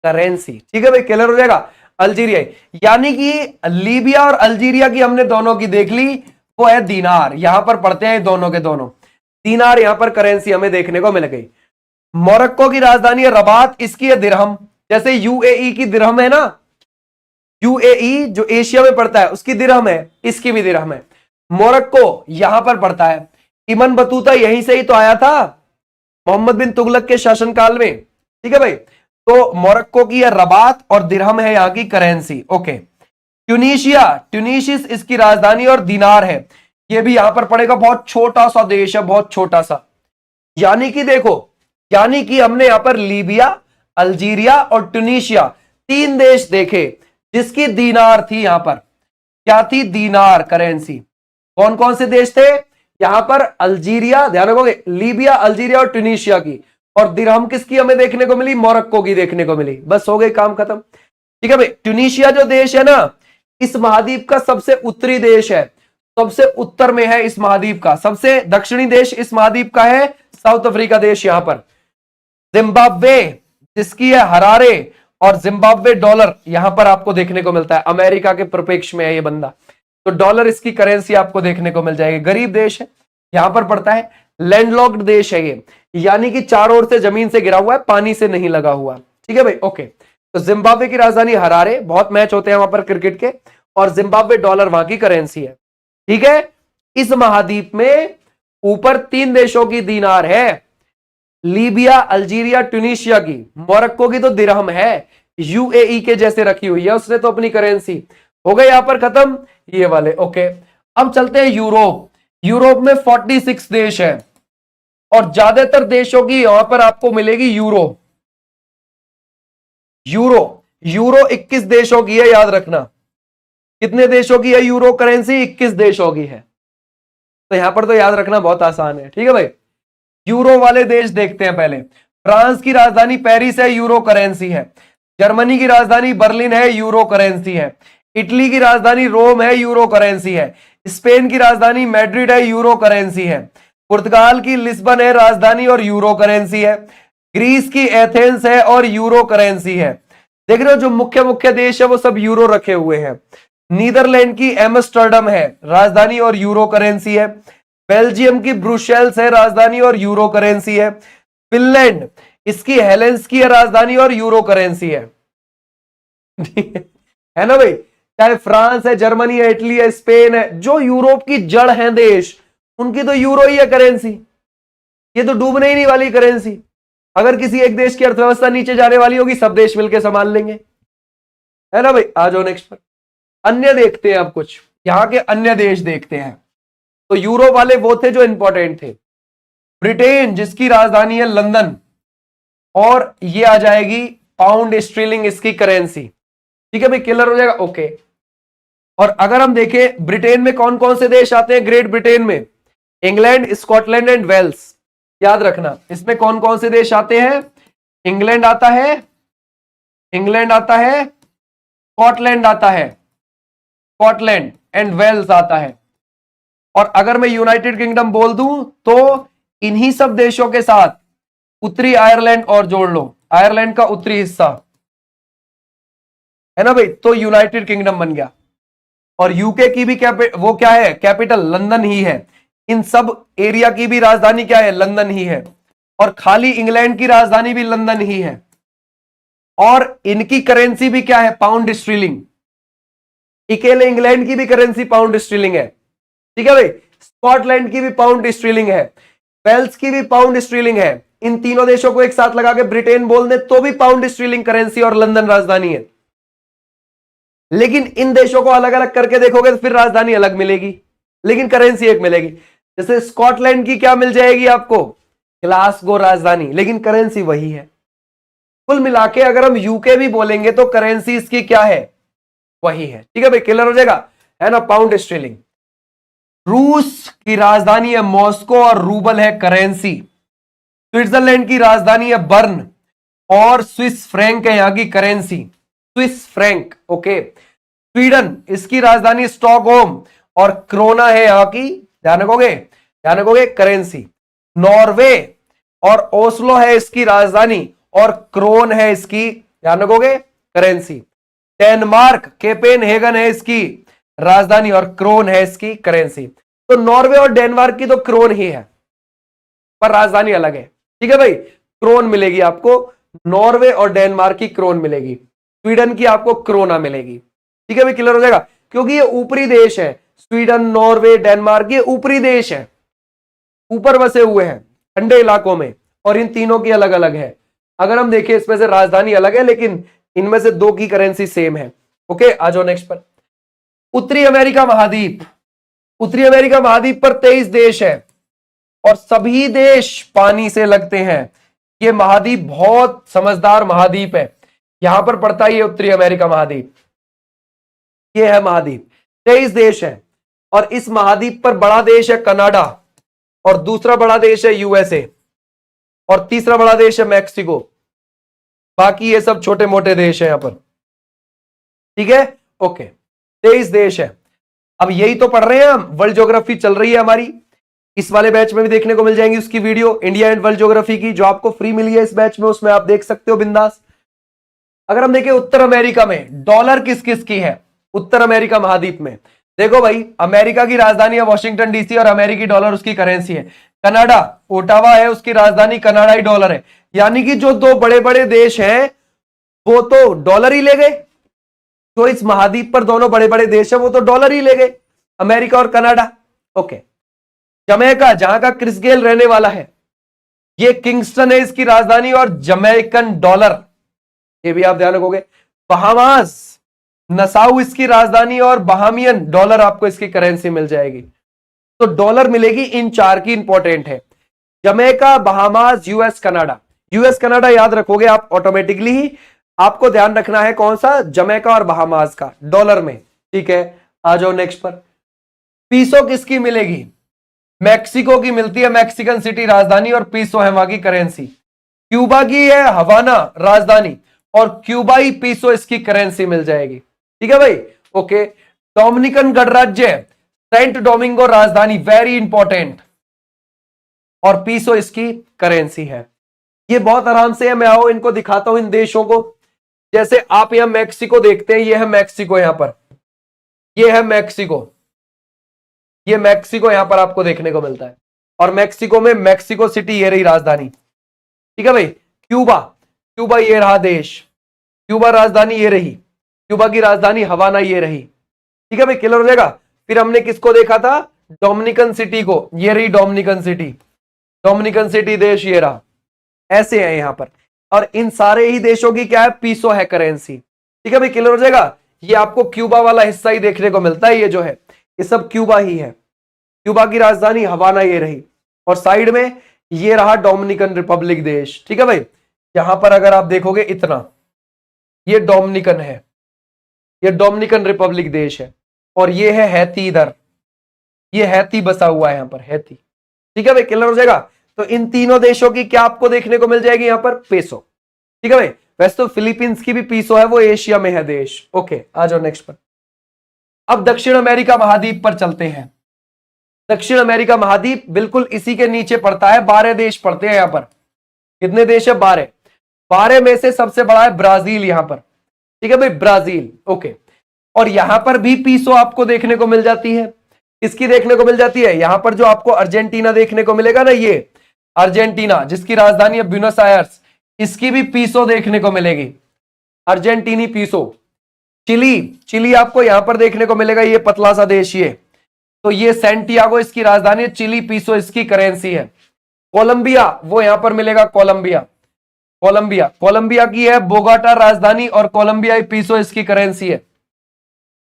करेंसी, ठीक है भाई, क्लियर हो जाएगा, अल्जीरियाई। यानी कि लीबिया और अल्जीरिया की हमने दोनों की देख ली, वो है दीनार, यहां पर पढ़ते हैं दोनों के दोनों, दीनार यहां पर करेंसी हमें देखने को मिल गई। मोरक्को की राजधानी है रबात, इसकी है दिरहम, जैसे यूएई की दिरहम है ना, यूएई जो एशिया में पड़ता है उसकी दिरहम है, इसकी भी दिरहम है। मोरक्को यहां पर पड़ता है, इबन बतूता यहीं से ही तो आया था, मोहम्मद बिन तुगलक के शासनकाल में, ठीक है भाई। तो मोरक्को की है रबात और दिरहम है यहां की करेंसी। ओके, ट्यूनीशिया, ट्यूनीशियस इसकी राजधानी और दिनार है, ये भी यहां पर पड़ेगा, बहुत छोटा सा देश है, बहुत छोटा सा। यानी कि देखो, यानी कि हमने यहां पर लीबिया, अल्जीरिया और ट्यूनीशिया तीन देश देखे जिसकी दीनार थी, यहां पर क्या थी, दीनार करेंसी। कौन कौन से देश थे यहां पर, अल्जीरिया, ध्यान रखोगे, लीबिया, अल्जीरिया और ट्यूनीशिया की, और दिरहम किसकी हमें देखने को मिली, मोरक्को की देखने को मिली, बस हो गई, काम खत्म, ठीक है भाई। ट्यूनीशिया जो देश है ना, इस महाद्वीप का सबसे उत्तरी देश है, सबसे उत्तर में है इस महाद्वीप का, सबसे दक्षिणी देश इस महाद्वीप का है साउथ अफ्रीका देश। यहां पर जिम्बाब्वे जिसकी है हरारे, और जिम्बाब्वे डॉलर यहां पर आपको देखने को मिलता है, अमेरिका के प्रपेक्ष में है ये बंदा, तो डॉलर इसकी करेंसी आपको देखने को मिल जाएगी। गरीब देश है, यहां पर पड़ता है, लैंडलॉक्ड देश है ये, यानी कि चारों ओर से जमीन से गिरा हुआ है, पानी से नहीं लगा हुआ, ठीक है भाई। ओके, तो जिम्बाब्वे की राजधानी हरारे, बहुत मैच होते हैं वहां पर क्रिकेट के, और जिम्बाब्वे डॉलर वहां की करेंसी है, ठीक है। इस महाद्वीप में ऊपर तीन देशों की दीनार है, लीबिया, अल्जीरिया, ट्यूनीशिया की, मोरक्को की तो दिरहम है, यूएई के जैसे रखी हुई है उसने तो अपनी करेंसी। हो गए यहां पर खत्म ये वाले। ओके, अब चलते हैं यूरोप। यूरोप में 46 देश है, और ज्यादातर देशों की यहां पर आपको मिलेगी यूरो, यूरो, यूरो 21 देशों की है, याद रखना, कितने देशों की है यूरो करेंसी, 21 देशों की है, तो यहां पर तो याद रखना बहुत आसान है, ठीक है भाई। यूरो वाले देश देखते हैं पहले। फ्रांस की राजधानी पेरिस है, यूरो करेंसी है। जर्मनी की राजधानी बर्लिन है, यूरो करेंसी है। इटली की राजधानी रोम है, यूरो करेंसी है। स्पेन की राजधानी मैड्रिड है, यूरो करेंसी है। पुर्तगाल की लिस्बन है राजधानी और यूरो करेंसी है। ग्रीस की एथेंस है और यूरो करेंसी है। देख रहे हो, जो मुख्य मुख्य देश है वो सब यूरो रखे हुए हैं। नीदरलैंड की एम्स्टर्डम है राजधानी और यूरो करेंसी है। बेल्जियम की ब्रुसेल्स है राजधानी और यूरो करेंसी है। फिनलैंड इसकी हेलेंस्की है राजधानी और यूरो करेंसी है। है ना भाई, चाहे फ्रांस है, जर्मनी है, इटली है, स्पेन है, जो यूरोप की जड़ है देश, उनकी तो यूरो ही है करेंसी। ये तो डूबने ही नहीं वाली करेंसी। अगर किसी एक देश की अर्थव्यवस्था नीचे जाने वाली होगी, सब देश मिलकर संभाल लेंगे, है ना भाई। आ जाओ नेक्स्ट पर। अन्य देखते हैं अब, कुछ यहां के अन्य देश देखते हैं। तो यूरो वाले वो थे जो इंपॉर्टेंट थे। ब्रिटेन जिसकी राजधानी है लंदन, और ये आ जाएगी पाउंड स्टर्लिंग इसकी करेंसी, ठीक है भाई, क्लियर हो जाएगा। ओके, और अगर हम देखें ब्रिटेन में कौन कौन से देश आते हैं, ग्रेट ब्रिटेन में इंग्लैंड, स्कॉटलैंड एंड वेल्स, याद रखना इसमें कौन कौन से देश आते हैं। इंग्लैंड आता है, इंग्लैंड आता है, स्कॉटलैंड आता है, स्कॉटलैंड एंड वेल्स आता है। और अगर मैं यूनाइटेड किंगडम बोल दूं तो इन्हीं सब देशों के साथ उत्तरी आयरलैंड और जोड़ लो, आयरलैंड का उत्तरी हिस्सा, है ना भाई, तो यूनाइटेड किंगडम बन गया। और यूके की भी वो क्या है, कैपिटल लंदन ही है। इन सब एरिया की भी राजधानी क्या है, लंदन ही है। और खाली इंग्लैंड की राजधानी भी लंदन ही है। और इनकी करेंसी भी क्या है, पाउंड स्ट्रीलिंग। अकेले इंग्लैंड की भी करेंसी पाउंड स्ट्रीलिंग है, ठीक है भाई। स्कॉटलैंड की भी पाउंड स्ट्रीलिंग है, वेल्स की भी पाउंड स्ट्रीलिंग है। इन तीनों देशों को एक साथ लगा के ब्रिटेन बोल दे तो भी पाउंड स्ट्रीलिंग करेंसी और लंदन राजधानी है। लेकिन इन देशों को अलग अलग करके देखोगे तो फिर राजधानी अलग मिलेगी, लेकिन करेंसी एक मिलेगी। जैसे स्कॉटलैंड की क्या मिल जाएगी आपको, ग्लासगो राजधानी, लेकिन करेंसी वही है। कुल मिला के अगर हम यूके भी बोलेंगे तो करेंसी इसकी क्या है, वही है। ठीक है भाई, क्लियर हो जाएगा, है ना, पाउंड स्ट्रीलिंग। रूस की राजधानी है मॉस्को और रूबल है करेंसी। स्विट्जरलैंड की राजधानी है बर्न और स्विस फ्रैंक है यहां की currency, Swiss franc. Okay, Sweden इसकी राजधानी स्टॉकहोम और क्रोना है यहां की, ध्यान रखोगे करेंसी। नॉर्वे और ओस्लो है इसकी राजधानी और क्रोन है इसकी, ध्यान रखोगे, करेंसी। डेनमार्क कोपेनहेगन है इसकी राजधानी और क्रोन है इसकी करेंसी। तो नॉर्वे और डेनमार्क की तो क्रोन ही है पर राजधानी अलग है। ठीक है भाई, क्रोन मिलेगी आपको, नॉर्वे और डेनमार्क की क्रोन मिलेगी, स्वीडन की आपको क्रोना मिलेगी। ठीक है भाई, क्लियर हो जाएगा, क्योंकि ये ऊपरी देश है। स्वीडन, नॉर्वे, डेनमार्क ये ऊपरी देश है, ऊपर बसे हुए हैं ठंडे इलाकों में, और इन तीनों की अलग अलग है। अगर हम देखें इसमें से राजधानी अलग है, लेकिन इनमें से दो की करेंसी सेम है। ओके, आ जाओ नेक्स्ट पर। उत्तरी अमेरिका महाद्वीप, उत्तरी अमेरिका महाद्वीप पर 23 देश है और सभी देश पानी से लगते हैं। ये महाद्वीप बहुत समझदार महाद्वीप है, यहां पर पड़ता है ये उत्तरी अमेरिका महाद्वीप। ये है महाद्वीप, 23 देश है, और इस महाद्वीप पर बड़ा देश है कनाडा, और दूसरा बड़ा देश है यूएसए, और तीसरा बड़ा देश है मैक्सिको। बाकी ये सब छोटे मोटे देश है यहां पर। ठीक है, ओके, 23 देश है। अब यही तो पढ़ रहे हैं हम, वर्ल्ड ज्योग्राफी चल रही है हमारी, इस वाले बैच में भी देखने को मिल जाएंगी उसकी video, India and world geography की, जो आपको फ्री मिली है इस बैच में, उसमें आप देख सकते हो बिंदास। अगर हम देखें उत्तर अमेरिका में डॉलर किस किस की है, उत्तर अमेरिका महाद्वीप में, देखो भाई, अमेरिका की राजधानी है वॉशिंगटन डीसी और अमेरिकी डॉलर उसकी करेंसी है। कनाडा, ओटावा है उसकी राजधानी, कनाडाई डॉलर है। यानी कि जो दो बड़े बड़े देश हैं वो तो डॉलर ही ले गए, जो इस महाद्वीप पर दोनों बड़े बड़े देश हैं वो तो डॉलर ही ले गए, अमेरिका और कनाडा। ओके, जमैका, जहां का क्रिस गेल रहने वाला है, ये किंगस्टन है इसकी राजधानी और जमैकन डॉलर, ये भी आप ध्यान रखोगे। बहामास, नसाउ इसकी राजधानी और बहामियन डॉलर आपको इसकी करेंसी मिल जाएगी। तो डॉलर मिलेगी इन चार की, इंपॉर्टेंट है, Jamaica, Bahamas, US, Canada. US Canada याद रखोगे आप ऑटोमेटिकली ही, आपको ध्यान रखना है कौन सा, जमैका और बहामास का, डॉलर में। ठीक है, आ जाओ नेक्स्ट पर। पीसो किसकी मिलेगी, मैक्सिको की मिलती है, मैक्सिकन सिटी राजधानी और पीसो है वहां की करेंसी। क्यूबा की है हवाना राजधानी और क्यूबाई पीसो इसकी करेंसी मिल जाएगी। ठीक है भाई, ओके। डोमिनिकन गणराज्य, सेंट डोमिंगो राजधानी, वेरी इंपॉर्टेंट, और पीसो इसकी करेंसी है। ये बहुत आराम से है, मैं आओ इनको दिखाता हूं इन देशों को। जैसे आप यहां मैक्सिको देखते हैं, ये है मैक्सिको, यहां पर ये है मैक्सिको, ये मैक्सिको यहां पर आपको देखने को मिलता है, और मैक्सिको में मैक्सिको सिटी ये रही राजधानी। ठीक है भाई, क्यूबा, क्यूबा ये रहा देश, क्यूबा राजधानी ये रही, क्यूबा की राजधानी हवाना ये रही। ठीक है भाई, क्लियर हो जाएगा। फिर हमने किसको देखा था, डोमिनिकन सिटी को, ये रही डोमिनिकन सिटी, डोमिनिकन सिटी देश ये रहा, ऐसे है यहां पर। और इन सारे ही देशों की क्या है, पीसो है करेंसी। ठीक है भाई, क्लियर हो जाएगा। ये आपको क्यूबा वाला हिस्सा ही देखने को मिलता है, ये जो है ये सब क्यूबा ही है, क्यूबा की राजधानी हवाना ये रही, और साइड में ये रहा डोमिनिकन रिपब्लिक देश। ठीक है भाई, यहां पर अगर आप देखोगे इतना, ये डोमिनिकन है, ये डोमिनिकन रिपब्लिक देश है, और ये है हैती, इधर ये हैती बसा हुआ है यहां पर, हैती। ठीक है भाई, क्लियर हो जाएगा। तो इन तीनों देशों की क्या आपको देखने को मिल जाएगी यहां पर, पेसो। ठीक है भाई, वैसे तो फिलीपींस की भी पीसो है, वो एशिया में है देश। ओके, आ जाओ नेक्स्ट पर। अब दक्षिण अमेरिका महाद्वीप पर चलते हैं। दक्षिण अमेरिका महाद्वीप बिल्कुल इसी के नीचे पड़ता है, 12 देश पड़ते हैं यहां पर। कितने देश है, 12। 12 में से सबसे बड़ा है ब्राजील यहां पर। ठीक है भाई, ब्राजील। ओके, और यहां पर भी पीसो आपको देखने को मिल जाती है। इसकी देखने को मिल जाती है यहां पर जो आपको अर्जेंटीना देखने को मिलेगा ना, ये अर्जेंटीना जिसकी राजधानी है ब्यूनस आयर्स, इसकी भी पीसो देखने को मिलेगी, अर्जेंटीनी पीसो। चिली, चिली आपको यहां पर देखने को मिलेगा, ये पतला सा देश ये, तो ये सैंटियागो इसकी राजधानी है, चिली पीसो इसकी करेंसी है। कोलंबिया वो यहां पर मिलेगा, कोलंबिया, कोलंबिया, कोलंबिया की है बोगाटा राजधानी और कोलंबिया पीसो इसकी करेंसी है।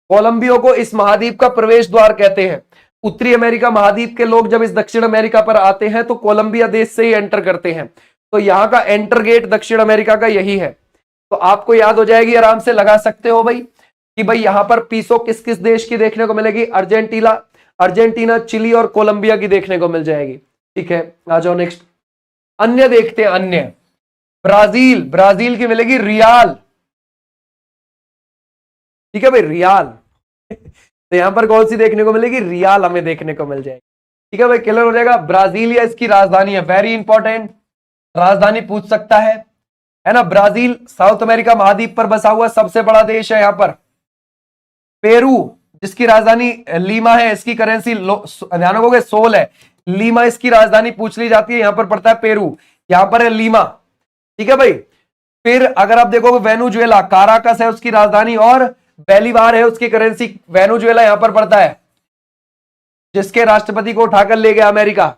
कोलंबिया को इस महाद्वीप का प्रवेश द्वार कहते हैं। उत्तरी अमेरिका महाद्वीप के लोग जब इस दक्षिण अमेरिका पर आते हैं तो कोलंबिया देश से ही एंटर करते हैं, तो यहां का एंटर गेट दक्षिण अमेरिका का यही है। तो आपको याद हो जाएगी, आराम से लगा सकते हो भाई कि भाई यहां पर पीसो किस किस देश की देखने को मिलेगी, अर्जेंटीना, चिली और कोलंबिया की देखने को मिल जाएगी। ठीक है, आ जाओ नेक्स्ट। अन्य देखते हैं, अन्य ब्राजील, ब्राजील की मिलेगी रियाल। ठीक है भाई, रियाल तो यहां पर कौन सी देखने को मिलेगी, रियाल हमें देखने को मिल जाएगी। ठीक है भाई, क्लियर हो जाएगा। ब्राजीलिया इसकी राजधानी है, वेरी इंपॉर्टेंट, राजधानी पूछ सकता है ना। ब्राजील साउथ अमेरिका महाद्वीप पर बसा हुआ सबसे बड़ा देश है। यहां पर पेरू जिसकी राजधानी लीमा है, इसकी करेंसी ध्यान रखोगे सोल है, लीमा इसकी राजधानी पूछ ली जाती है, यहां पर पड़ता है पेरू, यहां पर है लीमा। ठीक है भाई, फिर अगर आप देखोगे वेनेजुएला, काराकस है उसकी राजधानी और बेलीवार है उसकी करेंसी। वेनेजुएला यहां पर पड़ता है, जिसके राष्ट्रपति को उठाकर ले गया अमेरिका।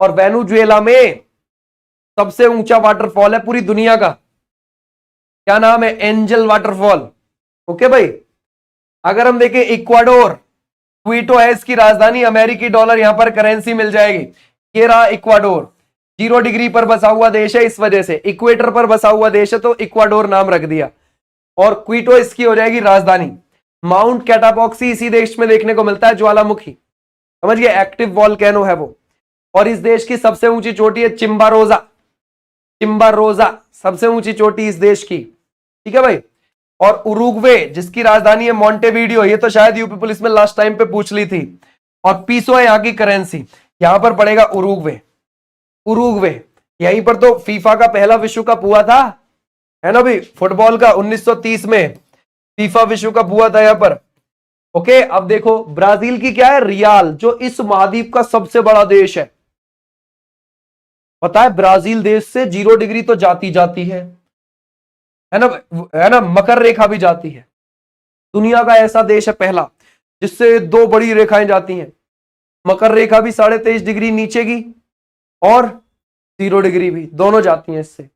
और वेनेजुएला में सबसे ऊंचा वाटरफॉल है पूरी दुनिया का, क्या नाम है, एंजल वाटरफॉल। ओके भाई, अगर हम देखें इक्वाडोर, क्विटो है इसकी राजधानी, अमेरिकी डॉलर यहां पर करेंसी मिल जाएगी। ये रहा इक्वाडोर, 0 डिग्री पर बसा हुआ देश है, इस वजह से इक्वेटर पर बसा हुआ देश है तो इक्वाडोर नाम रख दिया, और क्विटो इसकी हो जाएगी राजधानी। माउंट कैटापॉक्सी इसी देश में देखने को मिलता है, ज्वालामुखी, समझ गए, एक्टिव वॉल्केनो है वो। और इस देश की सबसे ऊंची चोटी है चिम्बारोजा, चिम्बारोजा सबसे ऊंची चोटी इस देश की। ठीक है भाई, और उरुग्वे जिसकी राजधानी है मोंटेवीडियो, ये तो शायद यूपी पुलिस में लास्ट टाइम पे पूछ ली थी। और पीसो है यहाँ की करेंसी, यहां पर पड़ेगा उरुग्वे, उरुग्वे। यहीं पर तो फीफा का पहला विश्व कप हुआ था, है ना भाई, फुटबॉल का 1930 में फीफा विश्व कप हुआ था यहां पर। ओके, अब देखो ब्राजील की क्या है, रियाल, जो इस महाद्वीप का सबसे बड़ा देश है। पता है ब्राजील देश से 0 डिग्री तो जाती है ना, मकर रेखा भी जाती है। दुनिया का ऐसा देश है पहला जिससे 2 बड़ी रेखाएं जाती हैं, मकर रेखा भी 23.5 डिग्री नीचे की और 0 डिग्री भी, दोनों जाती हैं इससे।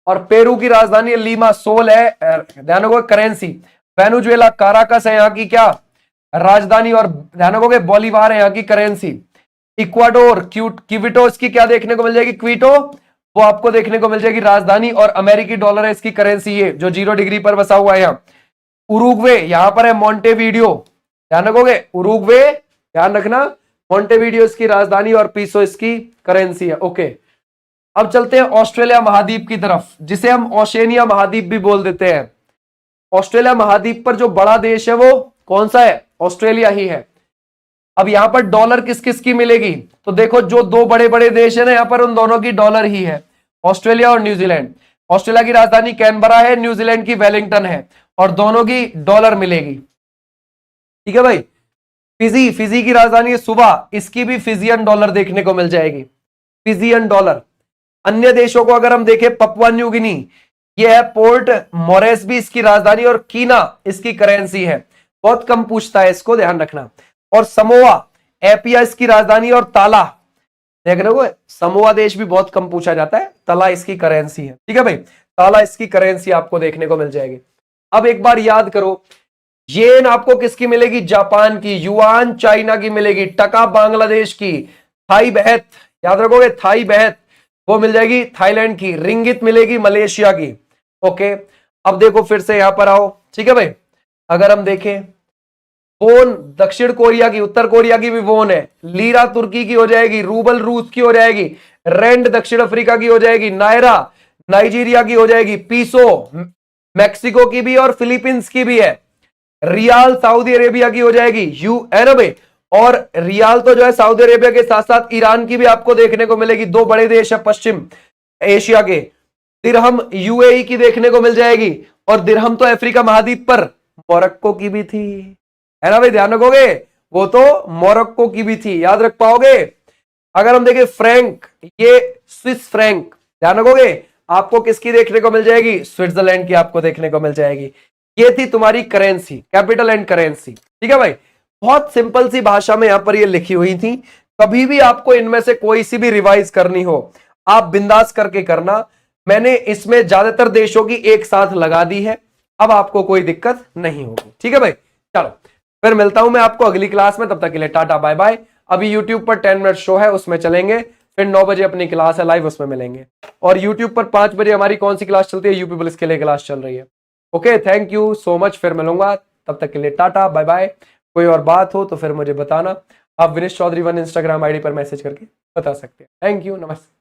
और पेरू की राजधानी लीमा, सोल है, ध्यान रखोगे करेंसी। वेनेजुएला काराकस है यहाँ की क्या राजधानी, और ध्यान रखोगे बोलीवार है यहाँ की करेंसी। इक्वाडोर क्विटो इसकी क्या देखने को मिल जाएगी, क्विटो वो आपको देखने को मिल जाएगी राजधानी, और अमेरिकी डॉलर है इसकी करेंसी, ये जो 0 डिग्री पर बसा हुआ है यहाँ। उरुग्वे यहां पर है मोंटेवीडियो, ध्यान रखोगे उरुग्वे, ध्यान रखना, मोंटेवीडियो इसकी राजधानी और पीसो इसकी करेंसी है। ओके, अब चलते हैं ऑस्ट्रेलिया महाद्वीप की तरफ, जिसे हम ओशेनिया महाद्वीप भी बोल देते हैं। ऑस्ट्रेलिया महाद्वीप पर जो बड़ा देश है वो कौन सा है, ऑस्ट्रेलिया ही है। अब यहां पर डॉलर किस किस की मिलेगी, तो देखो जो 2 बड़े बड़े देश है ना यहां पर, उन दोनों की डॉलर ही है, ऑस्ट्रेलिया और न्यूजीलैंड। ऑस्ट्रेलिया की राजधानी कैनबरा है, न्यूजीलैंड की वेलिंगटन है, और दोनों की डॉलर मिलेगी। ठीक है भाई, फिजी की राजधानी है सुबह, इसकी भी फिजियन डॉलर देखने को मिल जाएगी, फिजियन डॉलर। अन्य देशों को अगर हम देखें, पपुआ न्यू गिनी, ये है पोर्ट मोरेस्बी इसकी राजधानी, और कीना इसकी करेंसी है, बहुत कम पूछता है इसको, ध्यान रखना। और समोआ एपिया इसकी राजधानी, और ताला, देख रहे हो समोआ देश भी बहुत कम पूछा जाता है, ताला इसकी करेंसी है। ठीक है भाई, ताला इसकी करेंसी आपको देखने को मिल जाएगी। अब एक बार याद करो, येन आपको किसकी मिलेगी, जापान की, युआन चाइना की मिलेगी, टका बांग्लादेश की, थाई बहत याद रखोगे, थाई बहत वो मिल जाएगी थाईलैंड की, रिंगित मिलेगी मलेशिया की। ओके, अब देखो फिर से यहां पर आओ। ठीक है भाई, अगर हम देखें वोन दक्षिण कोरिया की, उत्तर कोरिया की भी वोन है, लीरा तुर्की की हो जाएगी, रूबल रूस की हो जाएगी, रेंड दक्षिण अफ्रीका की हो जाएगी, नायरा नाइजीरिया की हो जाएगी, पीसो मैक्सिको की भी और फिलीपींस की भी है, रियाल सऊदी अरेबिया की हो जाएगी, है ना भाई, और रियाल तो जो है सऊदी अरेबिया के साथ साथ ईरान की भी आपको देखने को मिलेगी, 2 बड़े देश है पश्चिम एशिया के। दिरहम यूएई की देखने को मिल जाएगी, और दिरहम तो अफ्रीका महाद्वीप पर मोरक्को की भी थी, है ना भाई, ध्यान रखोगे, वो तो मोरक्को की भी थी, याद रख पाओगे। अगर हम देखें फ्रैंक, ये स्विस फ्रैंक, ध्यान रखोगे, आपको किसकी देखने को मिल जाएगी, स्विट्जरलैंड की आपको देखने को मिल जाएगी। ये थी तुम्हारी करेंसी, कैपिटल एंड करेंसी, ठीक है भाई। बहुत सिंपल सी भाषा में यहां पर ये लिखी हुई थी। कभी भी आपको इनमें से कोई सी भी रिवाइज करनी हो, आप बिंदास करके करना। मैंने इसमें ज्यादातर देशों की एक साथ लगा दी है, अब आपको कोई दिक्कत नहीं होगी, ठीक है भाई। चलो फिर मिलता हूं मैं आपको अगली क्लास में, तब तक के लिए टाटा बाय बाय। अभी YouTube पर 10 मिनट शो है, उसमें चलेंगे, फिर 9 बजे अपनी क्लास है लाइव, उसमें मिलेंगे। और YouTube पर 5 बजे हमारी कौन सी क्लास चलती है, यूपी पुलिस के लिए क्लास चल रही है। Okay, thank you so much, फिर मिलूंगा, तब तक के लिए टाटा बाय बाय। कोई और बात हो तो फिर मुझे बताना, आप विनेश चौधरी 1 इंस्टाग्राम आईडी पर मैसेज करके बता सकते हैं। थैंक यू, नमस्ते।